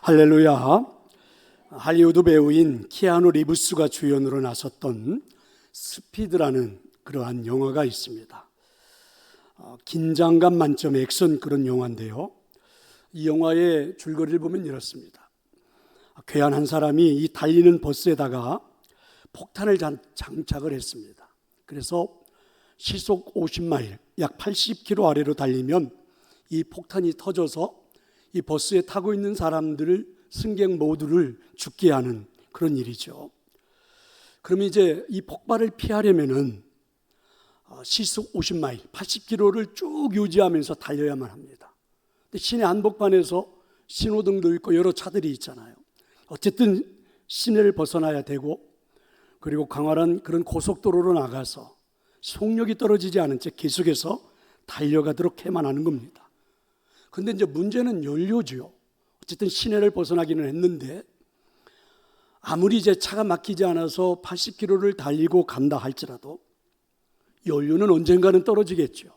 할렐루야. 할리우드 배우인 키아누 리브스가 주연으로 나섰던 스피드라는 그러한 영화가 있습니다. 긴장감 만점 액션 그런 영화인데요, 이 영화의 줄거리를 보면 이렇습니다. 괴한 한 사람이 이 달리는 버스에다가 폭탄을 장착을 했습니다. 그래서 시속 50마일, 약 80km 아래로 달리면 이 폭탄이 터져서 이 버스에 타고 있는 사람들을, 승객 모두를 죽게 하는 그런 일이죠. 그럼 이제 이 폭발을 피하려면은 시속 50마일, 80km를 쭉 유지하면서 달려야만 합니다. 근데 시내 한복판에서 신호등도 있고 여러 차들이 있잖아요. 어쨌든 시내를 벗어나야 되고, 그리고 광활한 그런 고속도로로 나가서 속력이 떨어지지 않은 채 계속해서 달려가도록 해만 하는 겁니다. 근데 이제 문제는 연료죠. 어쨌든 시내를 벗어나기는 했는데, 아무리 이제 차가 막히지 않아서 80km를 달리고 간다 할지라도 연료는 언젠가는 떨어지겠죠.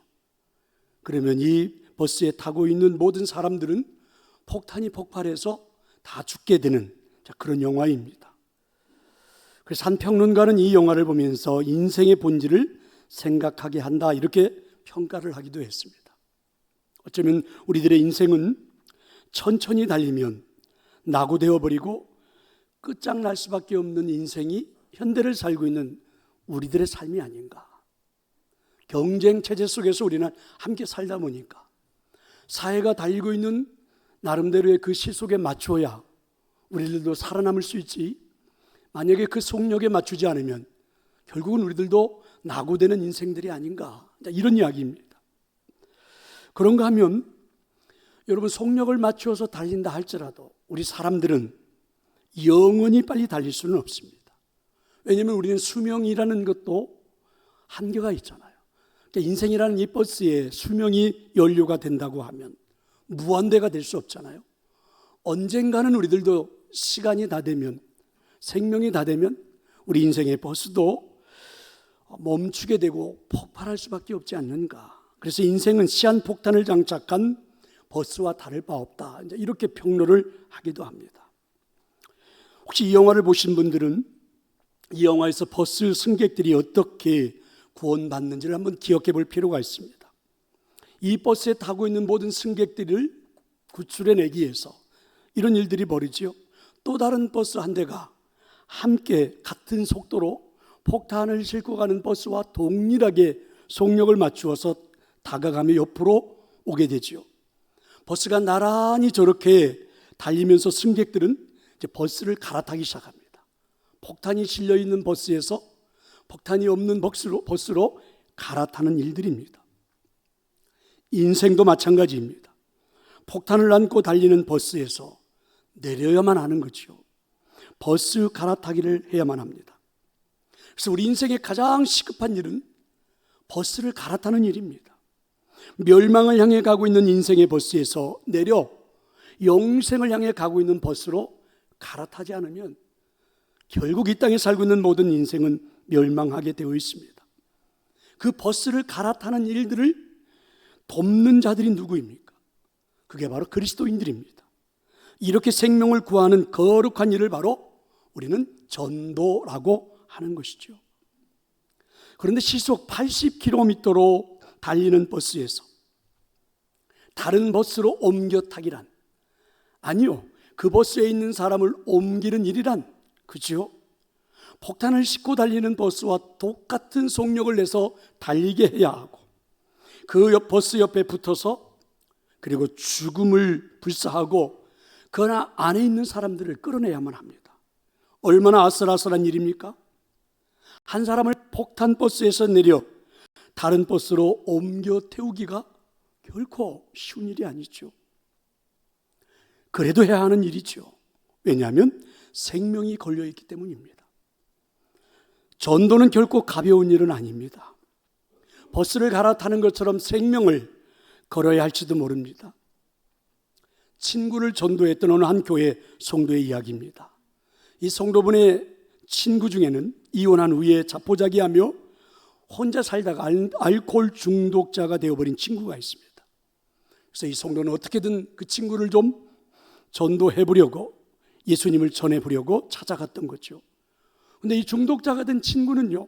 그러면 이 버스에 타고 있는 모든 사람들은 폭탄이 폭발해서 다 죽게 되는 그런 영화입니다. 그래서 한 평론가는 이 영화를 보면서 인생의 본질을 생각하게 한다, 이렇게 평가를 하기도 했습니다. 어쩌면 우리들의 인생은 천천히 달리면 낙오되어 버리고 끝장날 수밖에 없는 인생이 현대를 살고 있는 우리들의 삶이 아닌가. 경쟁 체제 속에서 우리는 함께 살다 보니까 사회가 달리고 있는 나름대로의 그 시속에 맞춰야 우리들도 살아남을 수 있지, 만약에 그 속력에 맞추지 않으면 결국은 우리들도 낙오되는 인생들이 아닌가, 이런 이야기입니다. 그런가 하면 여러분, 속력을 맞추어서 달린다 할지라도 우리 사람들은 영원히 빨리 달릴 수는 없습니다. 왜냐하면 우리는 수명이라는 것도 한계가 있잖아요. 그러니까 인생이라는 이 버스에 수명이 연료가 된다고 하면 무한대가 될 수 없잖아요. 언젠가는 우리들도 시간이 다 되면, 생명이 다 되면 우리 인생의 버스도 멈추게 되고 폭발할 수밖에 없지 않는가. 그래서 인생은 시한폭탄을 장착한 버스와 다를 바 없다, 이렇게 평론을 하기도 합니다. 혹시 이 영화를 보신 분들은 이 영화에서 버스 승객들이 어떻게 구원받는지를 한번 기억해 볼 필요가 있습니다. 이 버스에 타고 있는 모든 승객들을 구출해내기 위해서 이런 일들이 벌어지죠. 또 다른 버스 한 대가 함께 같은 속도로 폭탄을 싣고 가는 버스와 동일하게 속력을 맞추어서 다가가며 옆으로 오게 되지요. 버스가 나란히 저렇게 달리면서 승객들은 이제 버스를 갈아타기 시작합니다. 폭탄이 실려있는 버스에서 폭탄이 없는 버스로 갈아타는 일들입니다. 인생도 마찬가지입니다. 폭탄을 안고 달리는 버스에서 내려야만 하는 거죠. 버스 갈아타기를 해야만 합니다. 그래서 우리 인생의 가장 시급한 일은 버스를 갈아타는 일입니다. 멸망을 향해 가고 있는 인생의 버스에서 내려 영생을 향해 가고 있는 버스로 갈아타지 않으면 결국 이 땅에 살고 있는 모든 인생은 멸망하게 되어 있습니다. 그 버스를 갈아타는 일들을 돕는 자들이 누구입니까? 그게 바로 그리스도인들입니다. 이렇게 생명을 구하는 거룩한 일을 바로 우리는 전도라고 하는 것이죠. 그런데 시속 80km로 달리는 버스에서 다른 버스로 옮겨 타기란, 아니요, 그 버스에 있는 사람을 옮기는 일이란, 그죠? 폭탄을 싣고 달리는 버스와 똑같은 속력을 내서 달리게 해야 하고, 그 버스 옆에 붙어서 그리고 죽음을 불사하고 그 안에 있는 사람들을 끌어내야만 합니다. 얼마나 아슬아슬한 일입니까? 한 사람을 폭탄 버스에서 내려 다른 버스로 옮겨 태우기가 결코 쉬운 일이 아니죠. 그래도 해야 하는 일이죠. 왜냐하면 생명이 걸려있기 때문입니다. 전도는 결코 가벼운 일은 아닙니다. 버스를 갈아타는 것처럼 생명을 걸어야 할지도 모릅니다. 친구를 전도했던 어느 한 교회 성도의 이야기입니다. 이 성도분의 친구 중에는 이혼한 후에 자포자기하며 혼자 살다가 알코올 중독자가 되어버린 친구가 있습니다. 그래서 이 성도는 어떻게든 그 친구를 좀 전도해보려고, 예수님을 전해보려고 찾아갔던 거죠. 근데 이 중독자가 된 친구는요,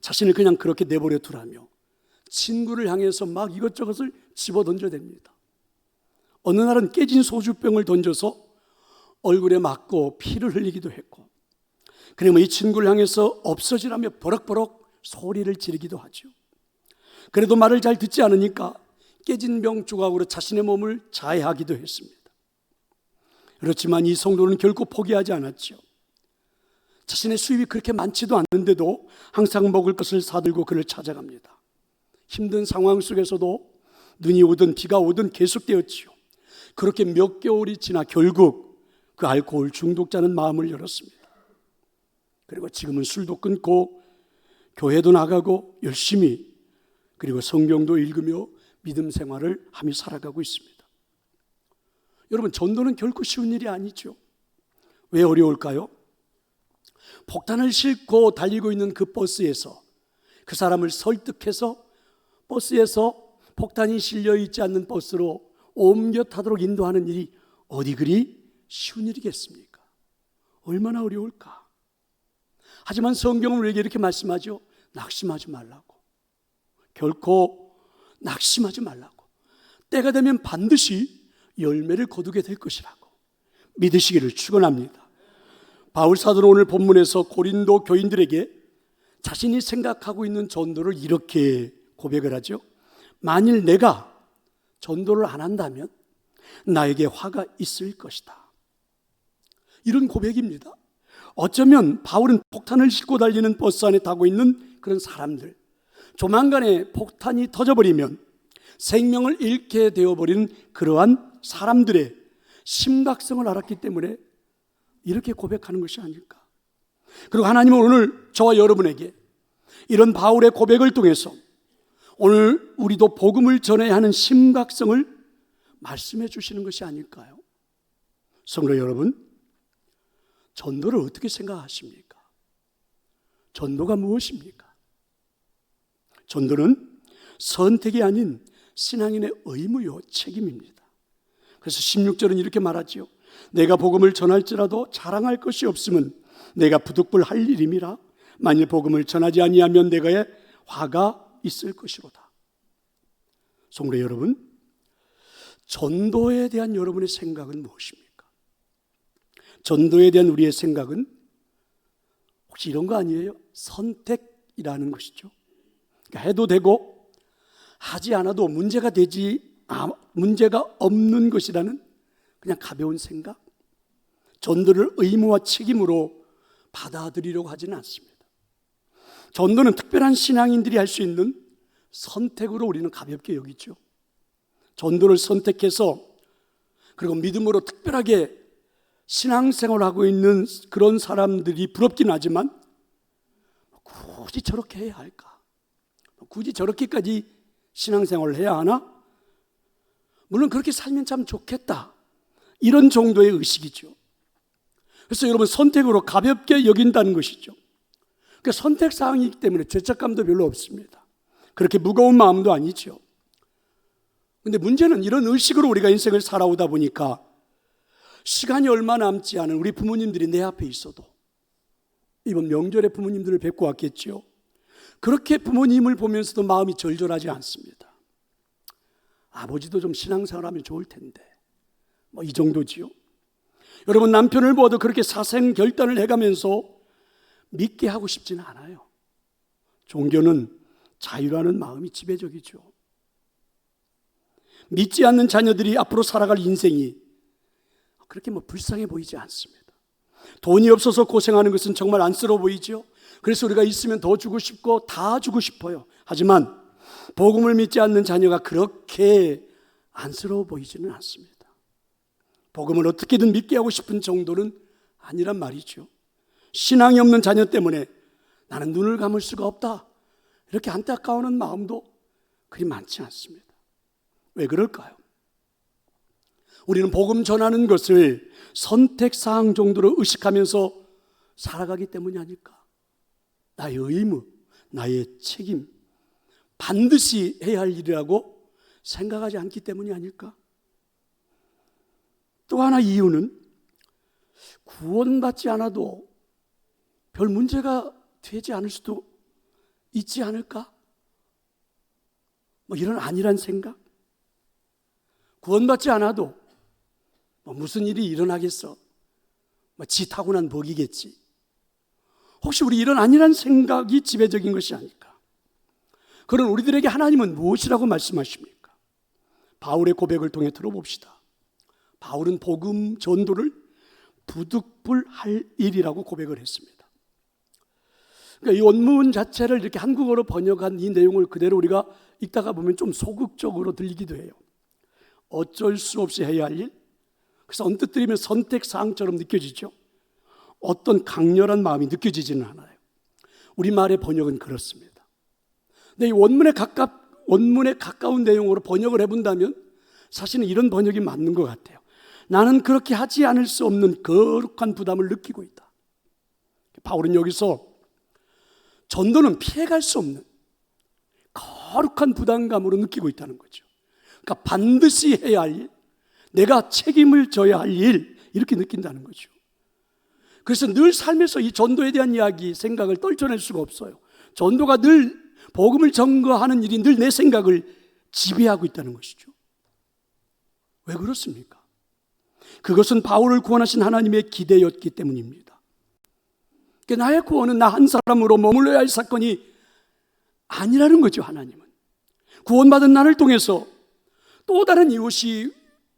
자신을 그냥 그렇게 내버려 두라며 친구를 향해서 막 이것저것을 집어던져댑니다. 어느 날은 깨진 소주병을 던져서 얼굴에 맞고 피를 흘리기도 했고, 그러면 이 친구를 향해서 없어지라며 버럭버럭 소리를 지르기도 하죠. 그래도 말을 잘 듣지 않으니까 깨진 병 조각으로 자신의 몸을 자해하기도 했습니다. 그렇지만 이 성도는 결코 포기하지 않았죠. 자신의 수입이 그렇게 많지도 않는데도 항상 먹을 것을 사들고 그를 찾아갑니다. 힘든 상황 속에서도 눈이 오든 비가 오든 계속되었지요. 그렇게 몇 개월이 지나 결국 그 알코올 중독자는 마음을 열었습니다. 그리고 지금은 술도 끊고 교회도 나가고 열심히, 그리고 성경도 읽으며 믿음 생활을 하며 살아가고 있습니다. 여러분, 전도는 결코 쉬운 일이 아니죠. 왜 어려울까요? 폭탄을 싣고 달리고 있는 그 버스에서 그 사람을 설득해서 버스에서 폭탄이 실려있지 않는 버스로 옮겨 타도록 인도하는 일이 어디 그리 쉬운 일이겠습니까? 얼마나 어려울까? 하지만 성경은 우리에게 이렇게 말씀하죠. 낙심하지 말라고. 결코 낙심하지 말라고. 때가 되면 반드시 열매를 거두게 될 것이라고 믿으시기를 축원합니다. 바울 사도는 오늘 본문에서 고린도 교인들에게 자신이 생각하고 있는 전도를 이렇게 고백을 하죠. 만일 내가 전도를 안 한다면 나에게 화가 있을 것이다. 이런 고백입니다. 어쩌면 바울은 폭탄을 싣고 달리는 버스 안에 타고 있는 그런 사람들, 조만간에 폭탄이 터져버리면 생명을 잃게 되어버리는 그러한 사람들의 심각성을 알았기 때문에 이렇게 고백하는 것이 아닐까. 그리고 하나님은 오늘 저와 여러분에게 이런 바울의 고백을 통해서 오늘 우리도 복음을 전해야 하는 심각성을 말씀해 주시는 것이 아닐까요? 성도 여러분, 전도를 어떻게 생각하십니까? 전도가 무엇입니까? 전도는 선택이 아닌 신앙인의 의무요 책임입니다. 그래서 16절은 이렇게 말하지요. 내가 복음을 전할지라도 자랑할 것이 없으면 내가 부득불 할 일임이라. 만일 복음을 전하지 아니하면 내가에 화가 있을 것이로다. 성도 여러분, 전도에 대한 여러분의 생각은 무엇입니까? 전도에 대한 우리의 생각은 혹시 이런 거 아니에요? 선택이라는 것이죠. 그러니까 해도 되고 하지 않아도 문제가 없는 것이라는 그냥 가벼운 생각, 전도를 의무와 책임으로 받아들이려고 하지는 않습니다. 전도는 특별한 신앙인들이 할 수 있는 선택으로 우리는 가볍게 여기죠. 전도를 선택해서 그리고 믿음으로 특별하게 신앙생활을 하고 있는 그런 사람들이 부럽긴 하지만 굳이 저렇게 해야 할까? 굳이 저렇게까지 신앙생활을 해야 하나? 물론 그렇게 살면 참 좋겠다, 이런 정도의 의식이죠. 그래서 여러분, 선택으로 가볍게 여긴다는 것이죠. 그러니까 선택사항이기 때문에 죄책감도 별로 없습니다. 그렇게 무거운 마음도 아니죠. 그런데 문제는 이런 의식으로 우리가 인생을 살아오다 보니까 시간이 얼마 남지 않은 우리 부모님들이 내 앞에 있어도, 이번 명절에 부모님들을 뵙고 왔겠죠. 그렇게 부모님을 보면서도 마음이 절절하지 않습니다. 아버지도 좀 신앙생활하면 좋을 텐데, 이 정도지요. 여러분, 남편을 보아도 그렇게 사생결단을 해가면서 믿게 하고 싶지는 않아요. 종교는 자유라는 마음이 지배적이죠. 믿지 않는 자녀들이 앞으로 살아갈 인생이 그렇게 불쌍해 보이지 않습니다. 돈이 없어서 고생하는 것은 정말 안쓰러워 보이죠. 그래서 우리가 있으면 더 주고 싶고 다 주고 싶어요. 하지만 복음을 믿지 않는 자녀가 그렇게 안쓰러워 보이지는 않습니다. 복음을 어떻게든 믿게 하고 싶은 정도는 아니란 말이죠. 신앙이 없는 자녀 때문에 나는 눈을 감을 수가 없다, 이렇게 안타까워하는 마음도 그리 많지 않습니다. 왜 그럴까요? 우리는 복음 전하는 것을 선택사항 정도로 의식하면서 살아가기 때문이 아닐까? 나의 의무, 나의 책임, 반드시 해야 할 일이라고 생각하지 않기 때문이 아닐까? 또 하나 이유는 구원받지 않아도 별 문제가 되지 않을 수도 있지 않을까? 이런 안일한 생각? 구원받지 않아도 무슨 일이 일어나겠어? 지 타고난 복이겠지. 혹시 우리 이런 안일한 생각이 지배적인 것이 아닐까? 그런 우리들에게 하나님은 무엇이라고 말씀하십니까? 바울의 고백을 통해 들어봅시다. 바울은 복음 전도를 부득불할 일이라고 고백을 했습니다. 그러니까 이 원문 자체를 이렇게 한국어로 번역한 이 내용을 그대로 우리가 읽다가 보면 좀 소극적으로 들리기도 해요. 어쩔 수 없이 해야 할 일? 그래서 언뜻 들으면 선택사항처럼 느껴지죠. 어떤 강렬한 마음이 느껴지지는 않아요. 우리말의 번역은 그렇습니다. 근데 이 원문에 가까운 내용으로 번역을 해본다면 사실은 이런 번역이 맞는 것 같아요. 나는 그렇게 하지 않을 수 없는 거룩한 부담을 느끼고 있다. 바울은 여기서 전도는 피해갈 수 없는 거룩한 부담감으로 느끼고 있다는 거죠. 그러니까 반드시 해야 할 일, 내가 책임을 져야 할 일, 이렇게 느낀다는 거죠. 그래서 늘 삶에서 이 전도에 대한 이야기, 생각을 떨쳐낼 수가 없어요. 전도가 늘 복음을 전거하는 일이 늘 내 생각을 지배하고 있다는 것이죠. 왜 그렇습니까? 그것은 바울을 구원하신 하나님의 기대였기 때문입니다. 그러니까 나의 구원은 나 한 사람으로 머물러야 할 사건이 아니라는 거죠. 하나님은 구원받은 나를 통해서 또 다른 이웃이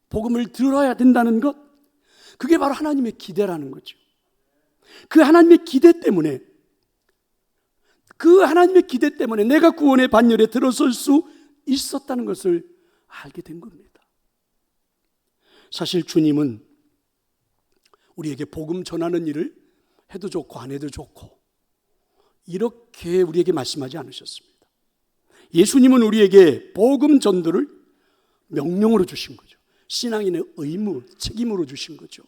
복음을 들어야 된다는 것, 그게 바로 하나님의 기대라는 거죠. 그 하나님의 기대 때문에 내가 구원의 반열에 들어설 수 있었다는 것을 알게 된 겁니다. 사실 주님은 우리에게 복음 전하는 일을 해도 좋고 안 해도 좋고 이렇게 우리에게 말씀하지 않으셨습니다. 예수님은 우리에게 복음 전도를 명령으로 주신 거죠. 신앙인의 의무, 책임으로 주신 거죠.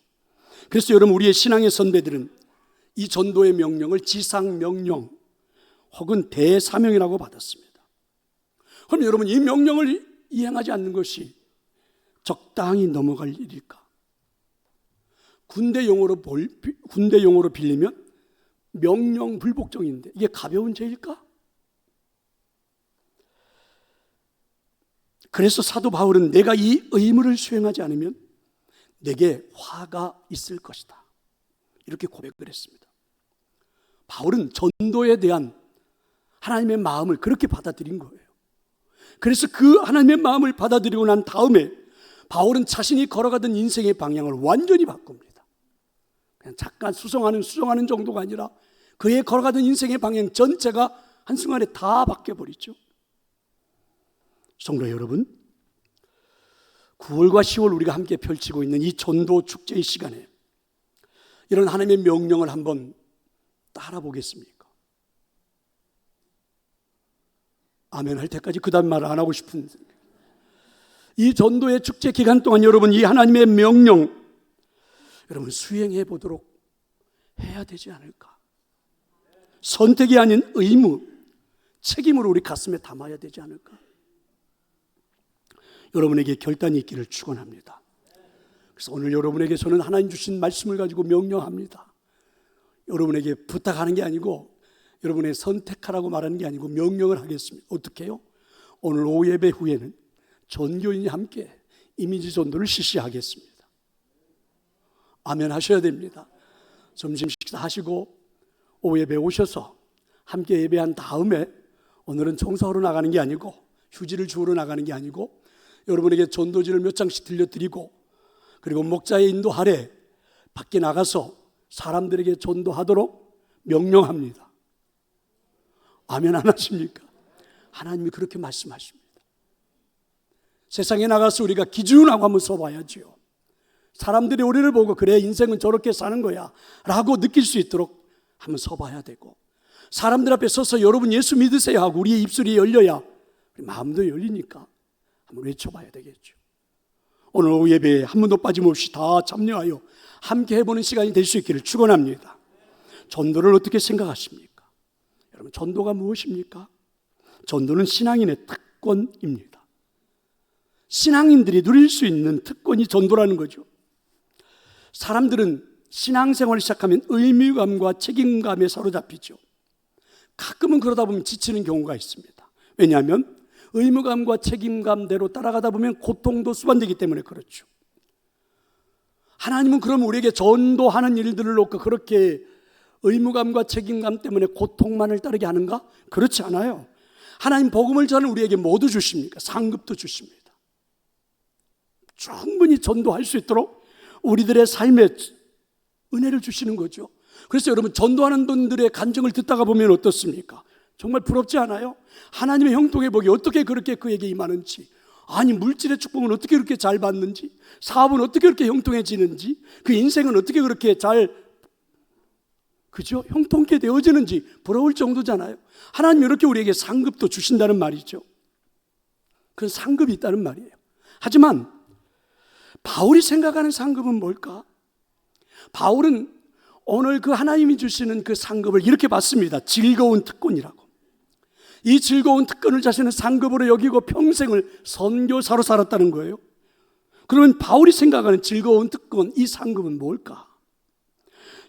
그래서 여러분, 우리의 신앙의 선배들은 이 전도의 명령을 지상명령 혹은 대사명이라고 받았습니다. 그럼 여러분, 이 명령을 이행하지 않는 것이 적당히 넘어갈 일일까? 군대 용어로 빌리면 명령불복종인데 이게 가벼운 죄일까? 그래서 사도 바울은 내가 이 의무를 수행하지 않으면 내게 화가 있을 것이다, 이렇게 고백을 했습니다. 바울은 전도에 대한 하나님의 마음을 그렇게 받아들인 거예요. 그래서 그 하나님의 마음을 받아들이고 난 다음에 바울은 자신이 걸어가던 인생의 방향을 완전히 바꿉니다. 그냥 잠깐 수정하는 정도가 아니라 그의 걸어가던 인생의 방향 전체가 한순간에 다 바뀌어버리죠. 성도 여러분, 9월과 10월 우리가 함께 펼치고 있는 이 전도 축제의 시간에 이런 하나님의 명령을 한번 따라 보겠습니까? 아멘 할 때까지 그 다음 말을 안 하고 싶은데, 이 전도의 축제 기간 동안 여러분, 이 하나님의 명령 여러분 수행해 보도록 해야 되지 않을까? 선택이 아닌 의무, 책임으로 우리 가슴에 담아야 되지 않을까? 여러분에게 결단이 있기를 축원합니다. 그래서 오늘 여러분에게 저는 하나님 주신 말씀을 가지고 명령합니다. 여러분에게 부탁하는 게 아니고, 여러분의 선택하라고 말하는 게 아니고 명령을 하겠습니다. 어떻게 해요? 오늘 오후 예배 후에는 전교인이 함께 이미지 전도를 실시하겠습니다. 아멘 하셔야 됩니다. 점심 식사하시고 오후 예배 오셔서 함께 예배한 다음에 오늘은 청소하러 나가는 게 아니고, 휴지를 주우러 나가는 게 아니고, 여러분에게 전도지를 몇 장씩 들려드리고, 그리고 목자의 인도 아래 밖에 나가서 사람들에게 전도하도록 명령합니다. 아멘 안 하십니까? 하나님이 그렇게 말씀하십니다. 세상에 나가서 우리가 기준하고 한번 서봐야지요. 사람들이 우리를 보고 그래, 인생은 저렇게 사는 거야 라고 느낄 수 있도록 한번 서봐야 되고, 사람들 앞에 서서 여러분 예수 믿으세요 하고 우리의 입술이 열려야 우리 마음도 열리니까 한번 외쳐봐야 되겠죠. 오늘 오후 예배에 한 번도 빠짐없이 다 참여하여 함께 해보는 시간이 될 수 있기를 축원합니다. 전도를 어떻게 생각하십니까? 여러분, 전도가 무엇입니까? 전도는 신앙인의 특권입니다. 신앙인들이 누릴 수 있는 특권이 전도라는 거죠. 사람들은 신앙생활을 시작하면 의무감과 책임감에 사로잡히죠. 가끔은 그러다 보면 지치는 경우가 있습니다. 왜냐하면 의무감과 책임감대로 따라가다 보면 고통도 수반되기 때문에 그렇죠. 하나님은 그럼 우리에게 전도하는 일들을 놓고 그렇게 의무감과 책임감 때문에 고통만을 따르게 하는가? 그렇지 않아요. 하나님 복음을 전하는 우리에게 모두 주십니까? 상급도 주십니다. 충분히 전도할 수 있도록 우리들의 삶에 은혜를 주시는 거죠. 그래서 여러분, 전도하는 분들의 간증을 듣다가 보면 어떻습니까? 정말 부럽지 않아요? 하나님의 형통의 복이 어떻게 그렇게 그에게 임하는지, 아니 물질의 축복은 어떻게 그렇게 잘 받는지, 사업은 어떻게 그렇게 형통해지는지, 그 인생은 어떻게 그렇게 잘 그죠? 형통케 되어지는지 부러울 정도잖아요. 하나님 이렇게 우리에게 상급도 주신다는 말이죠. 그런 상급이 있다는 말이에요. 하지만 바울이 생각하는 상급은 뭘까? 바울은 오늘 그 하나님이 주시는 그 상급을 이렇게 봤습니다. 즐거운 특권이라고. 이 즐거운 특권을 자신의 상급으로 여기고 평생을 선교사로 살았다는 거예요. 그러면 바울이 생각하는 즐거운 특권, 이 상급은 뭘까?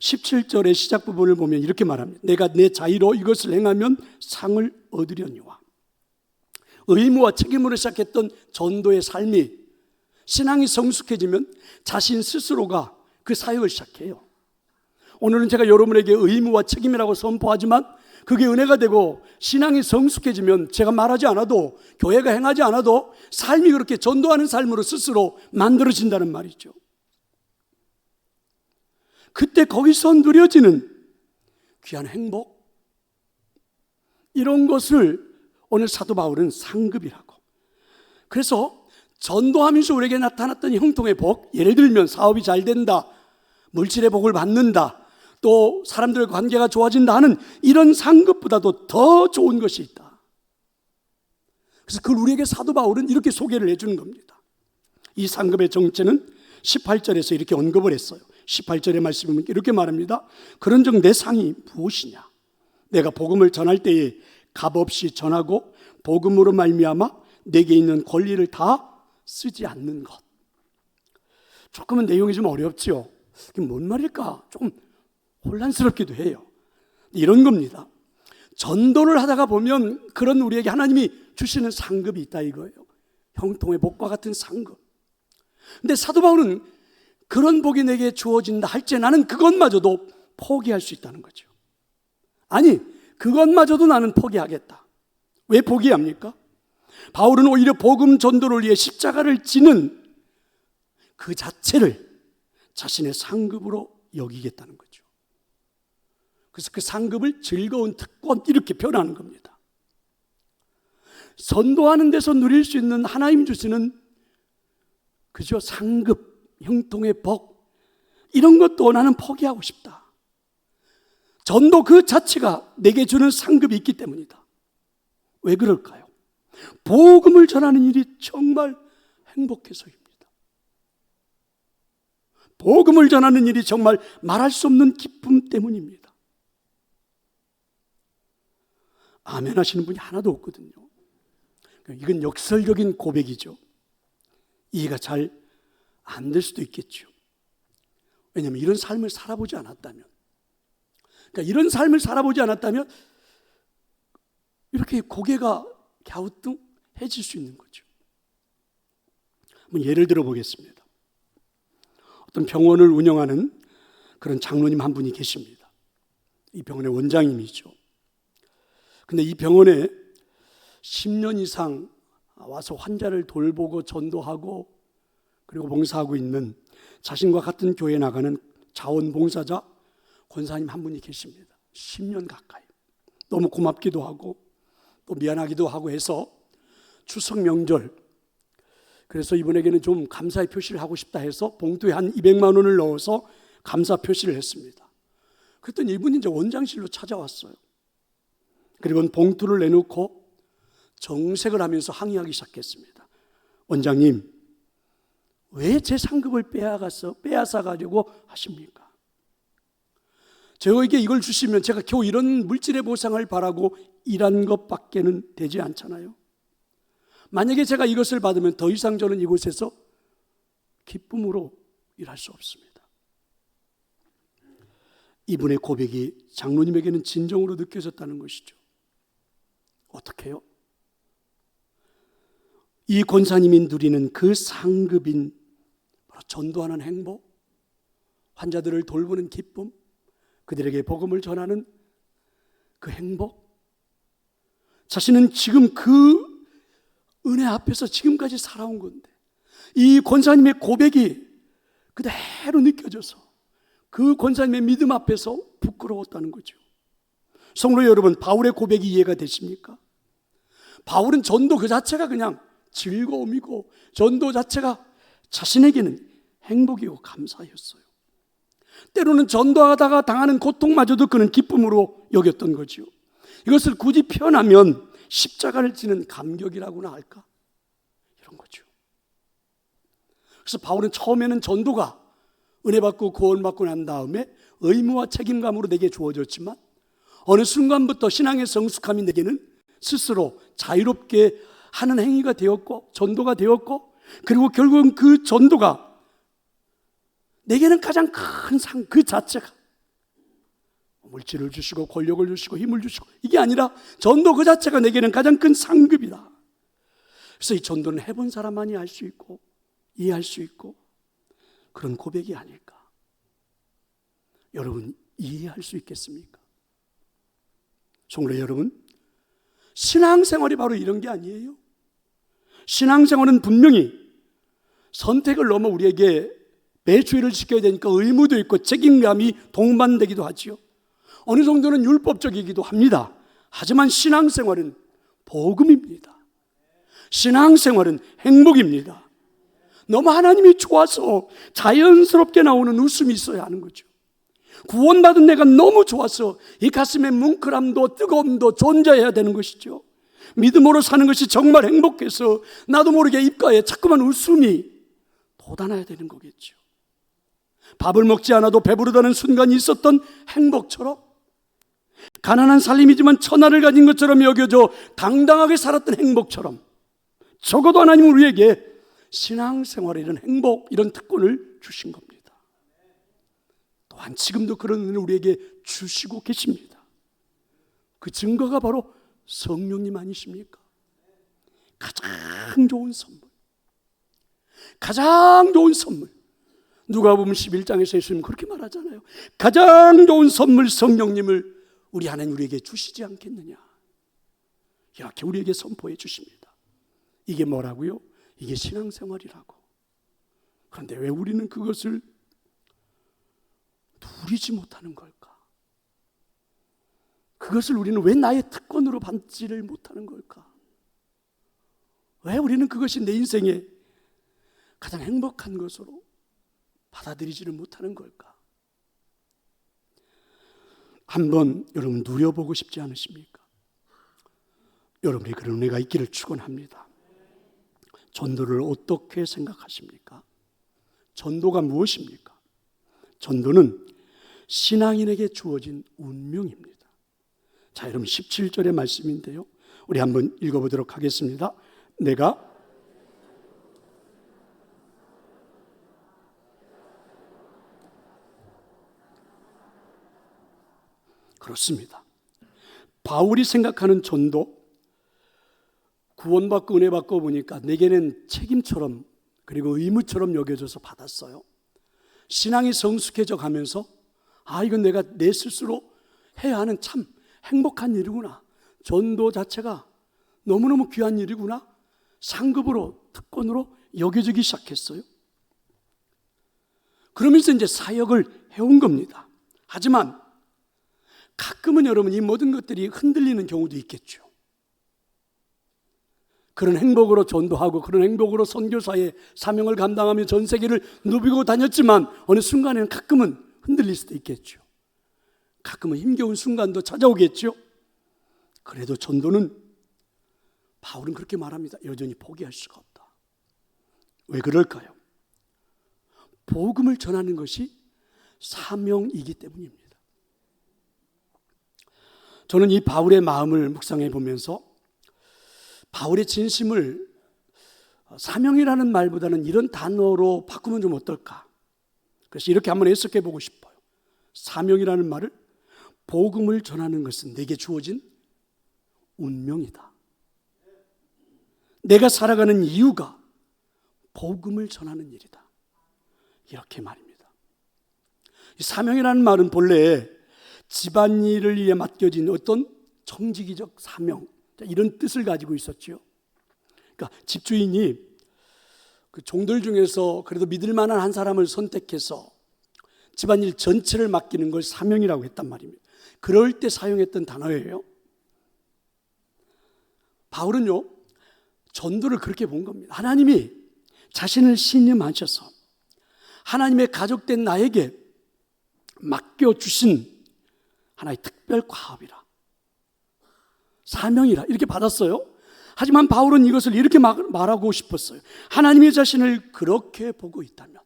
17절의 시작 부분을 보면 이렇게 말합니다. 내가 내 자의로 이것을 행하면 상을 얻으려니와. 의무와 책임으로 시작했던 전도의 삶이 신앙이 성숙해지면 자신 스스로가 그 사역을 시작해요. 오늘은 제가 여러분에게 의무와 책임이라고 선포하지만 그게 은혜가 되고 신앙이 성숙해지면 제가 말하지 않아도, 교회가 행하지 않아도 삶이 그렇게 전도하는 삶으로 스스로 만들어진다는 말이죠. 그때 거기서 누려지는 귀한 행복, 이런 것을 오늘 사도 바울은 상급이라고. 그래서 전도하면서 우리에게 나타났던 형통의 복, 예를 들면 사업이 잘 된다, 물질의 복을 받는다, 또 사람들의 관계가 좋아진다 하는 이런 상급보다도 더 좋은 것이 있다. 그래서 그걸 우리에게 사도 바울은 이렇게 소개를 해주는 겁니다. 이 상급의 정체는 18절에서 이렇게 언급을 했어요. 18절의 말씀은 이렇게 말합니다. 그런즉 내 상이 무엇이냐? 내가 복음을 전할 때에 값없이 전하고 복음으로 말미암아 내게 있는 권리를 다 쓰지 않는 것. 조금은 내용이 좀 어렵죠. 이게 뭔 말일까? 조금 혼란스럽기도 해요. 이런 겁니다. 전도를 하다가 보면 그런 우리에게 하나님이 주시는 상급이 있다 이거예요. 형통의 복과 같은 상급. 근데 사도 바울은 그런 복이 내게 주어진다 할지 나는 그것마저도 포기할 수 있다는 거죠. 아니, 그것마저도 나는 포기하겠다. 왜 포기합니까? 바울은 오히려 복음 전도를 위해 십자가를 지는 그 자체를 자신의 상급으로 여기겠다는 거죠. 그래서 그 상급을 즐거운 특권, 이렇게 표현하는 겁니다. 전도하는 데서 누릴 수 있는 하나님 주시는 그죠? 상급, 형통의 복, 이런 것도 나는 포기하고 싶다. 전도 그 자체가 내게 주는 상급이 있기 때문이다. 왜 그럴까요? 복음을 전하는 일이 정말 행복해서입니다. 복음을 전하는 일이 정말 말할 수 없는 기쁨 때문입니다. 아멘 하시는 분이 하나도 없거든요. 이건 역설적인 고백이죠. 이해가 잘 안 될 수도 있겠죠. 왜냐하면 이런 삶을 살아보지 않았다면, 그러니까 이런 삶을 살아보지 않았다면 이렇게 고개가 갸우뚱해질 수 있는 거죠. 한번 예를 들어 보겠습니다. 어떤 병원을 운영하는 그런 장로님 한 분이 계십니다. 이 병원의 원장님이죠. 근데 이 병원에 10년 이상 와서 환자를 돌보고 전도하고 그리고 봉사하고 있는 자신과 같은 교회에 나가는 자원봉사자 권사님 한 분이 계십니다. 10년 가까이. 너무 고맙기도 하고 또 미안하기도 하고 해서 추석 명절, 그래서 이분에게는 좀 감사의 표시를 하고 싶다 해서 봉투에 한 200만 원을 넣어서 감사 표시를 했습니다. 그랬더니 이분이 이제 원장실로 찾아왔어요. 그리고 봉투를 내놓고 정색을 하면서 항의하기 시작했습니다. 원장님, 왜 제 상급을 빼앗아 가지고 하십니까? 저에게 이걸 주시면 제가 겨우 이런 물질의 보상을 바라고 일한 것밖에는 되지 않잖아요. 만약에 제가 이것을 받으면 더 이상 저는 이곳에서 기쁨으로 일할 수 없습니다. 이분의 고백이 장로님에게는 진정으로 느껴졌다는 것이죠. 어떻게 해요? 이 권사님이 누리는 그 상급인 전도하는 행복, 환자들을 돌보는 기쁨, 그들에게 복음을 전하는 그 행복, 자신은 지금 그 은혜 앞에서 지금까지 살아온 건데 이 권사님의 고백이 그대로 느껴져서 그 권사님의 믿음 앞에서 부끄러웠다는 거죠. 성도 여러분, 바울의 고백이 이해가 되십니까? 바울은 전도 그 자체가 그냥 즐거움이고 전도 자체가 자신에게는 행복이고 감사였어요. 때로는 전도하다가 당하는 고통마저도 그는 기쁨으로 여겼던 거죠. 이것을 굳이 표현하면 십자가를 지는 감격이라고나 할까? 이런 거죠. 그래서 바울은 처음에는 전도가 은혜 받고 구원받고 난 다음에 의무와 책임감으로 내게 주어졌지만 어느 순간부터 신앙의 성숙함이 내게는 스스로 자유롭게 하는 행위가 되었고 전도가 되었고, 그리고 결국은 그 전도가 내게는 가장 큰 상 그 자체가 물질을 주시고 권력을 주시고 힘을 주시고 이게 아니라 전도 그 자체가 내게는 가장 큰 상급이다. 그래서 이 전도는 해본 사람만이 알 수 있고 이해할 수 있고 그런 고백이 아닐까. 여러분 이해할 수 있겠습니까? 성도 여러분, 신앙생활이 바로 이런 게 아니에요. 신앙생활은 분명히 선택을 넘어 우리에게 매주의를 지켜야 되니까 의무도 있고 책임감이 동반되기도 하지요. 어느 정도는 율법적이기도 합니다. 하지만 신앙생활은 복음입니다. 신앙생활은 행복입니다. 너무 하나님이 좋아서 자연스럽게 나오는 웃음이 있어야 하는 거죠. 구원받은 내가 너무 좋아서 이 가슴의 뭉클함도 뜨거움도 존재해야 되는 것이죠. 믿음으로 사는 것이 정말 행복해서 나도 모르게 입가에 자꾸만 웃음이 돋아나야 되는 거겠죠. 밥을 먹지 않아도 배부르다는 순간이 있었던 행복처럼, 가난한 살림이지만 천하를 가진 것처럼 여겨져 당당하게 살았던 행복처럼, 적어도 하나님은 우리에게 신앙생활에 이런 행복, 이런 특권을 주신 겁니다. 또한 지금도 그런 은혜를 우리에게 주시고 계십니다. 그 증거가 바로 성령님 아니십니까? 가장 좋은 선물, 가장 좋은 선물. 누가복음 11장에서 예수님 그렇게 말하잖아요. 가장 좋은 선물 성령님을 우리 하나님 우리에게 주시지 않겠느냐, 이렇게 우리에게 선포해 주십니다. 이게 뭐라고요? 이게 신앙생활이라고. 그런데 왜 우리는 그것을 누리지 못하는 걸까? 그것을 우리는 왜 나의 특권으로 받지를 못하는 걸까? 왜 우리는 그것이 내 인생의 가장 행복한 것으로 받아들이지를 못하는 걸까? 한번 여러분 누려보고 싶지 않으십니까? 여러분이 그런 은혜가 있기를 축원합니다. 전도를 어떻게 생각하십니까? 전도가 무엇입니까? 전도는 신앙인에게 주어진 운명입니다. 자, 여러분 17절의 말씀인데요, 우리 한번 읽어보도록 하겠습니다. 내가 그렇습니다. 바울이 생각하는 전도, 구원받고 은혜 받고 보니까 내게는 책임처럼 그리고 의무처럼 여겨져서 받았어요. 신앙이 성숙해져 가면서 이건 내가 내 스스로 해야 하는 참 행복한 일이구나, 전도 자체가 너무너무 귀한 일이구나, 상급으로 특권으로 여겨지기 시작했어요. 그러면서 이제 사역을 해온 겁니다. 하지만 가끔은 여러분 이 모든 것들이 흔들리는 경우도 있겠죠. 그런 행복으로 전도하고 그런 행복으로 선교사의 사명을 감당하며 전 세계를 누비고 다녔지만 어느 순간에는 가끔은 흔들릴 수도 있겠죠. 가끔은 힘겨운 순간도 찾아오겠죠. 그래도 전도는, 바울은 그렇게 말합니다. 여전히 포기할 수가 없다. 왜 그럴까요? 복음을 전하는 것이 사명이기 때문입니다. 저는 이 바울의 마음을 묵상해 보면서 바울의 진심을 사명이라는 말보다는 이런 단어로 바꾸면 좀 어떨까? 그래서 이렇게 한번 해석해 보고 싶어요. 사명이라는 말을, 복음을 전하는 것은 내게 주어진 운명이다. 내가 살아가는 이유가 복음을 전하는 일이다. 이렇게 말입니다. 이 사명이라는 말은 본래 집안일을 위해 맡겨진 어떤 정직이적 사명, 이런 뜻을 가지고 있었죠. 그러니까 집주인이 그 종들 중에서 그래도 믿을 만한 한 사람을 선택해서 집안일 전체를 맡기는 걸 사명이라고 했단 말입니다. 그럴 때 사용했던 단어예요. 바울은요, 전도를 그렇게 본 겁니다. 하나님이 자신을 신임하셔서 하나님의 가족된 나에게 맡겨주신 하나의 특별 과업이라, 사명이라 이렇게 받았어요. 하지만 바울은 이것을 이렇게 말하고 싶었어요. 하나님의 자신을 그렇게 보고 있다면,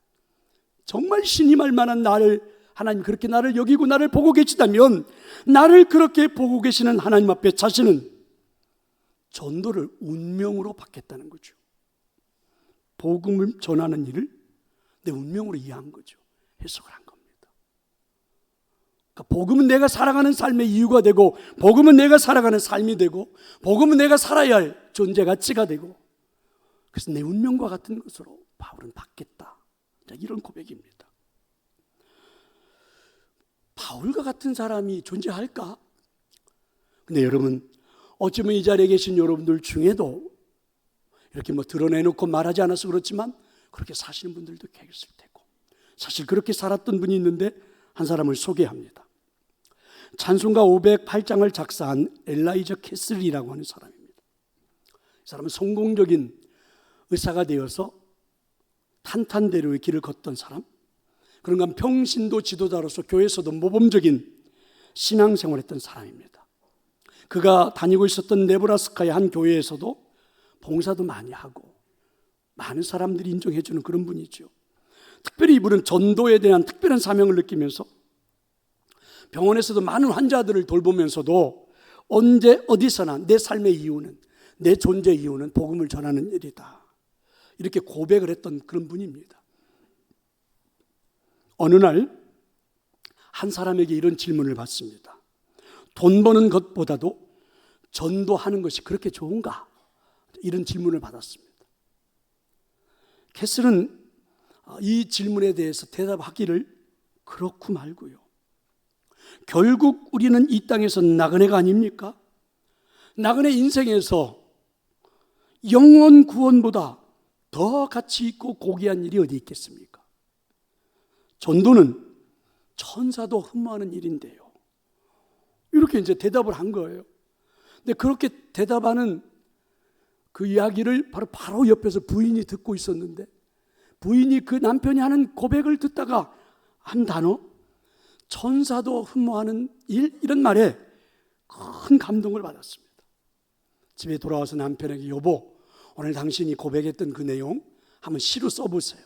정말 신임할 만한 나를, 하나님 그렇게 나를 여기고 나를 보고 계시다면, 나를 그렇게 보고 계시는 하나님 앞에 자신은 전도를 운명으로 받겠다는 거죠. 복음을 전하는 일을 내 운명으로 이해한 거죠. 해석을 한 겁니다. 그러니까 복음은 내가 살아가는 삶의 이유가 되고, 복음은 내가 살아가는 삶이 되고, 복음은 내가 살아야 할 존재 가치가 되고, 그래서 내 운명과 같은 것으로 바울은 받겠다. 이런 고백입니다. 바울과 같은 사람이 존재할까? 근데 여러분, 어쩌면 이 자리에 계신 여러분들 중에도 이렇게 드러내놓고 말하지 않아서 그렇지만 그렇게 사시는 분들도 계실 테고, 사실 그렇게 살았던 분이 있는데 한 사람을 소개합니다. 찬송가 508장을 작사한 엘라이저 캐슬이라고 하는 사람입니다. 이 사람은 성공적인 의사가 되어서 탄탄대로의 길을 걷던 사람, 그런가 평신도 지도자로서 교회에서도 모범적인 신앙생활을 했던 사람입니다. 그가 다니고 있었던 네브라스카의 한 교회에서도 봉사도 많이 하고 많은 사람들이 인정해 주는 그런 분이죠. 특별히 이분은 전도에 대한 특별한 사명을 느끼면서 병원에서도 많은 환자들을 돌보면서도 언제 어디서나 내 삶의 이유는, 내 존재 이유는 복음을 전하는 일이다, 이렇게 고백을 했던 그런 분입니다. 어느 날 한 사람에게 이런 질문을 받습니다. 돈 버는 것보다도 전도하는 것이 그렇게 좋은가? 이런 질문을 받았습니다. 캐슬은 이 질문에 대해서 대답하기를 그렇고 말고요. 결국 우리는 이 땅에서 나그네가 아닙니까? 나그네 인생에서 영원 구원보다 더 가치 있고 고귀한 일이 어디 있겠습니까? 전도는 천사도 흠모하는 일인데요. 이렇게 이제 대답을 한 거예요. 근데 그렇게 대답하는 그 이야기를 바로 옆에서 부인이 듣고 있었는데, 부인이 그 남편이 하는 고백을 듣다가 한 단어, 천사도 흠모하는 일, 이런 말에 큰 감동을 받았습니다. 집에 돌아와서 남편에게, 여보, 오늘 당신이 고백했던 그 내용 한번 시로 써보세요.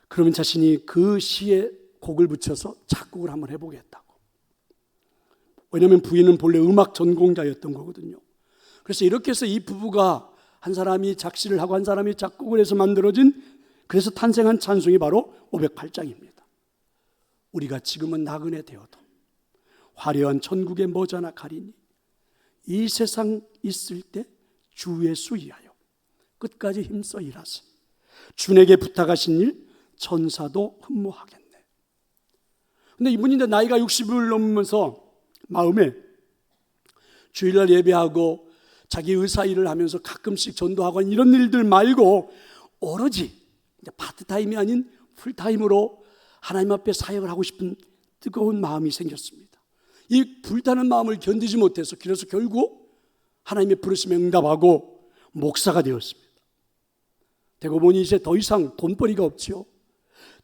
그러면 자신이 그 시에 곡을 붙여서 작곡을 한번 해보겠다고. 왜냐하면 부인은 본래 음악 전공자였던 거거든요. 그래서 이렇게 해서 이 부부가, 한 사람이 작시를 하고 한 사람이 작곡을 해서 만들어진, 그래서 탄생한 찬송이 바로 508장입니다. 우리가 지금은 나그네 되어도 화려한 천국에 머저나 가리니 이 세상 있을 때 주 예수 위하여 끝까지 힘써 일하세. 주에게 부탁하신 일 천사도 흠모하겠네. 근데 이분이 이제 나이가 60을 넘으면서 마음에 주일날 예배하고 자기 의사 일을 하면서 가끔씩 전도하고 이런 일들 말고 오로지 파트타임이 아닌 풀타임으로 하나님 앞에 사역을 하고 싶은 뜨거운 마음이 생겼습니다. 이 불타는 마음을 견디지 못해서 그래서 결국 하나님의 부르심에 응답하고 목사가 되었습니다. 되고 보니 이제 더 이상 돈벌이가 없지요.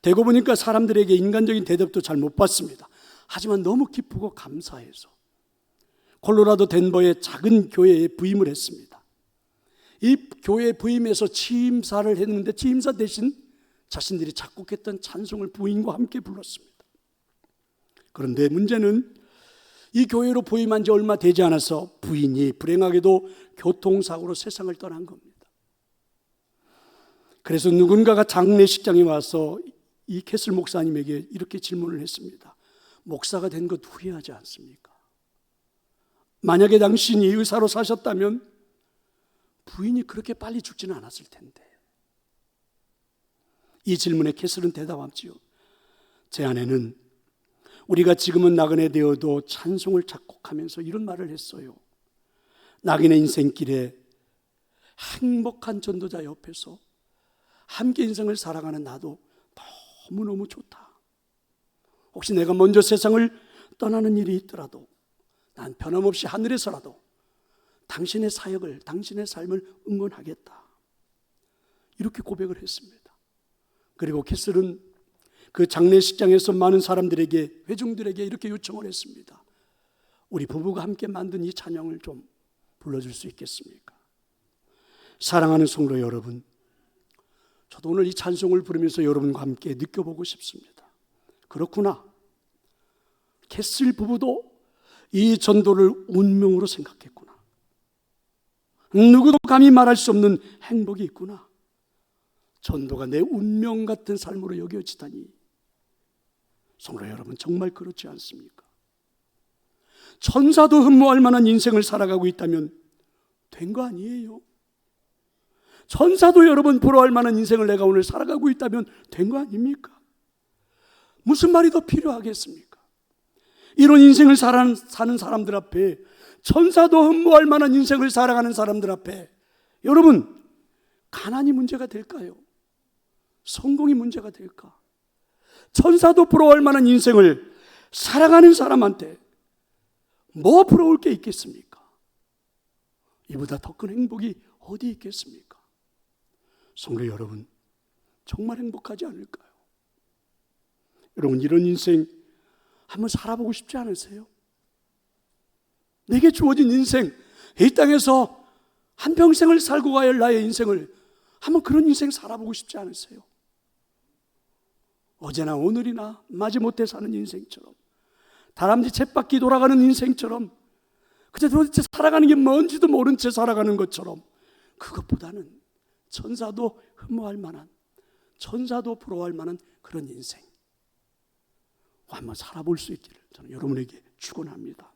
되고 보니까 사람들에게 인간적인 대접도 잘 못 받습니다. 하지만 너무 기쁘고 감사해서 콜로라도 덴버의 작은 교회에 부임을 했습니다. 이 교회에 부임해서 취임사를 했는데 취임사 대신 자신들이 작곡했던 찬송을 부인과 함께 불렀습니다. 그런데 문제는 이 교회로 부임한 지 얼마 되지 않아서 부인이 불행하게도 교통사고로 세상을 떠난 겁니다. 그래서 누군가가 장례식장에 와서 이 캐슬 목사님에게 이렇게 질문을 했습니다. 목사가 된 것 후회하지 않습니까? 만약에 당신이 의사로 사셨다면 부인이 그렇게 빨리 죽지는 않았을 텐데. 이 질문에 캐슬은 대답하지요. 제 아내는 우리가 지금은 나그네 되어도 찬송을 작곡하면서 이런 말을 했어요. 낙인의 인생길에 행복한 전도자 옆에서 함께 인생을 살아가는 나도 너무너무 좋다. 혹시 내가 먼저 세상을 떠나는 일이 있더라도 난 변함없이 하늘에서라도 당신의 사역을, 당신의 삶을 응원하겠다. 이렇게 고백을 했습니다. 그리고 캐슬은 그 장례식장에서 많은 사람들에게, 회중들에게 이렇게 요청을 했습니다. 우리 부부가 함께 만든 이 찬양을 좀 불러줄 수 있겠습니까? 사랑하는 성도 여러분, 저도 오늘 이 찬송을 부르면서 여러분과 함께 느껴보고 싶습니다. 그렇구나. 캐슬 부부도 이 전도를 운명으로 생각했구나. 누구도 감히 말할 수 없는 행복이 있구나. 전도가 내 운명 같은 삶으로 여겨지다니. 성도 여러분, 정말 그렇지 않습니까? 천사도 흠모할 만한 인생을 살아가고 있다면 된 거 아니에요? 천사도 여러분 부러워할 만한 인생을 내가 오늘 살아가고 있다면 된 거 아닙니까? 무슨 말이 더 필요하겠습니까? 이런 인생을 사는 사람들 앞에, 천사도 흠모할 만한 인생을 살아가는 사람들 앞에 여러분, 가난이 문제가 될까요? 성공이 문제가 될까? 천사도 부러워할 만한 인생을 살아가는 사람한테 뭐 부러울 게 있겠습니까? 이보다 더 큰 행복이 어디 있겠습니까? 성도 여러분, 정말 행복하지 않을까요? 여러분, 이런 인생 한번 살아보고 싶지 않으세요? 내게 주어진 인생, 이 땅에서 한평생을 살고 가야 할 나의 인생을 한번 그런 인생 살아보고 싶지 않으세요? 어제나 오늘이나 마지못해 사는 인생처럼, 다람쥐 쳇바퀴 돌아가는 인생처럼, 그저 도대체 살아가는 게 뭔지도 모른 채 살아가는 것처럼, 그것보다는 천사도 흠모할 만한, 천사도 부러워할 만한 그런 인생 한번 살아볼 수 있기를 저는 여러분에게 축원합니다.